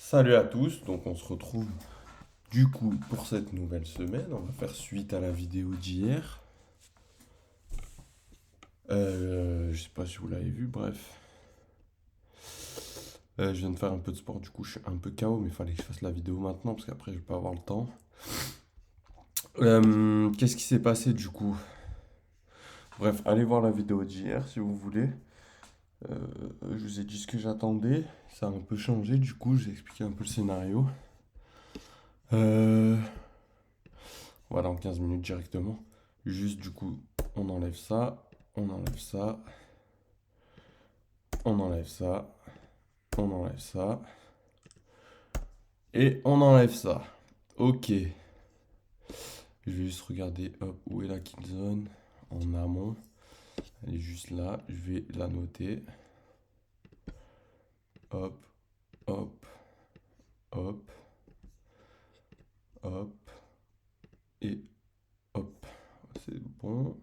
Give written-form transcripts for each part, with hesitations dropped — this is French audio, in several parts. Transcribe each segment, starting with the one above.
Salut à tous, donc on se retrouve du coup pour cette nouvelle semaine. On va faire suite à la vidéo d'hier. Je sais pas si vous l'avez vu, bref. Je viens de faire un peu de sport, du coup je suis un peu KO, mais il fallait que je fasse la vidéo maintenant parce qu'après je vais pas avoir le temps. Qu'est-ce qui s'est passé du coup? Bref, allez voir la vidéo d'hier si vous voulez. Euh, je vous ai dit ce que j'attendais. Ça a un peu changé, du coup j'ai expliqué un peu le scénario. Euh, Voilà, en 15 minutes directement. Juste du coup, on enlève ça, on enlève ça, on enlève ça, on enlève ça, et on enlève ça. Ok. Je vais juste regarder, hop, où est la kill zone en amont. Elle est juste là, je vais la noter. Hop, hop, hop, hop, et hop. C'est bon.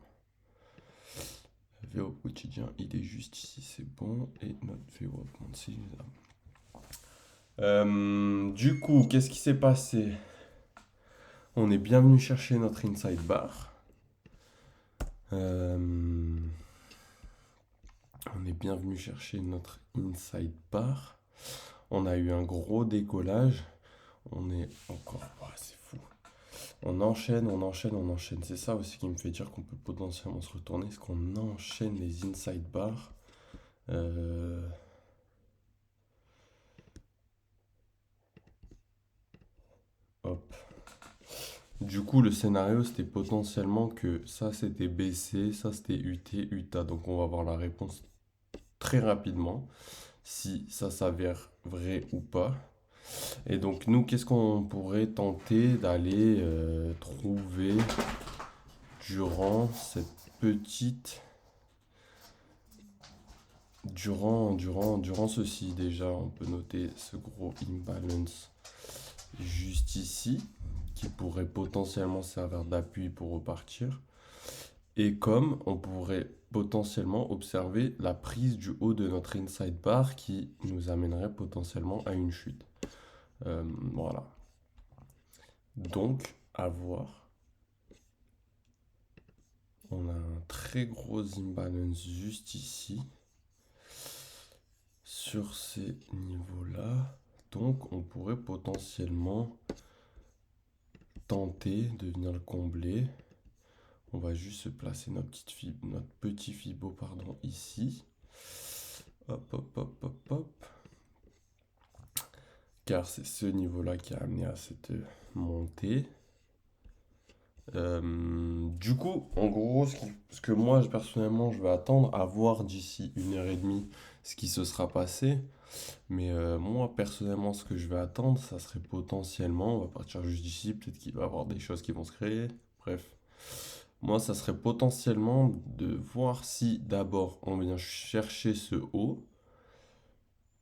VO quotidien, il est juste ici, c'est bon. Et notre VO augmente, il est là. Du coup, qu'est-ce qui s'est passé? On est bien venu chercher notre inside bar. Euh, on est bien venu chercher notre inside bar. On a eu un gros décollage. On est encore. Oh, c'est fou. On enchaîne, on enchaîne, on enchaîne. C'est ça aussi qui me fait dire qu'on peut potentiellement se retourner. C'est qu'on enchaîne les inside bars. Euh, hop. Du coup, le scénario, c'était potentiellement que ça, c'était BC, ça, c'était UT, UTA. Donc, on va avoir la réponse très rapidement, si ça s'avère vrai ou pas. Et donc, nous, qu'est-ce qu'on pourrait tenter d'aller trouver durant cette petite... Durant ceci, déjà, on peut noter ce gros imbalance juste ici, qui pourrait potentiellement servir d'appui pour repartir. Et comme on pourrait potentiellement observer la prise du haut de notre inside bar qui nous amènerait potentiellement à une chute. Voilà. Donc, à voir. On a un très gros imbalance juste ici, sur ces niveaux-là. Donc, on pourrait potentiellement tenter de venir le combler. On va juste se placer notre petit fibo pardon, ici. Hop, hop, hop, hop, hop. Car c'est ce niveau-là qui a amené à cette montée. Du coup, en gros, ce que moi, personnellement, je vais attendre à voir d'ici 1 heure et demie ce qui se sera passé. Mais moi, personnellement, ce que je vais attendre, ça serait potentiellement, on va partir juste d'ici, peut-être qu'il va y avoir des choses qui vont se créer. Bref, moi, ça serait potentiellement de voir si d'abord on vient chercher ce haut,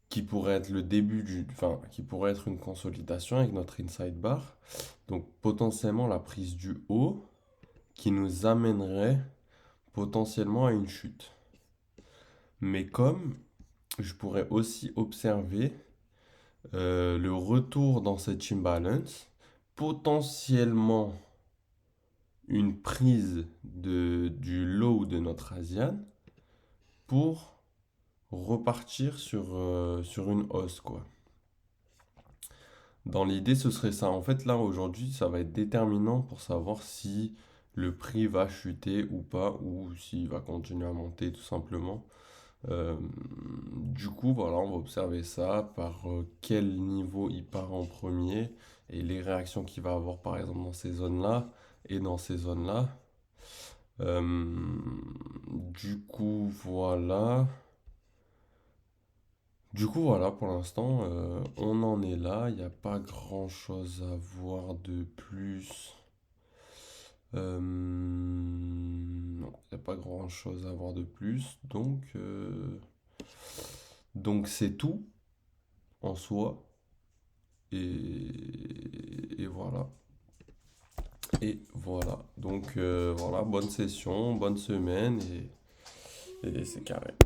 qui pourrait être le début enfin, qui pourrait être une consolidation avec notre inside bar. Donc potentiellement la prise du haut qui nous amènerait potentiellement à une chute. Mais comme je pourrais aussi observer le retour dans cette imbalance, potentiellement une prise du low de notre Asian pour repartir sur une hausse, quoi. Dans l'idée, ce serait ça. En fait, là, aujourd'hui, ça va être déterminant pour savoir si le prix va chuter ou pas, ou s'il va continuer à monter, tout simplement. Euh, du coup, voilà, on va observer ça, par quel niveau il part en premier, et les réactions qu'il va avoir, par exemple, dans ces zones-là, et dans ces zones-là. Du coup, voilà. Du coup, voilà, pour l'instant, on en est là. Il n'y a pas grand-chose à voir de plus. Non, il n'y a pas grand-chose à voir de plus. Donc c'est tout en soi. Et voilà. Et voilà. Donc voilà, bonne session, bonne semaine et c'est carré.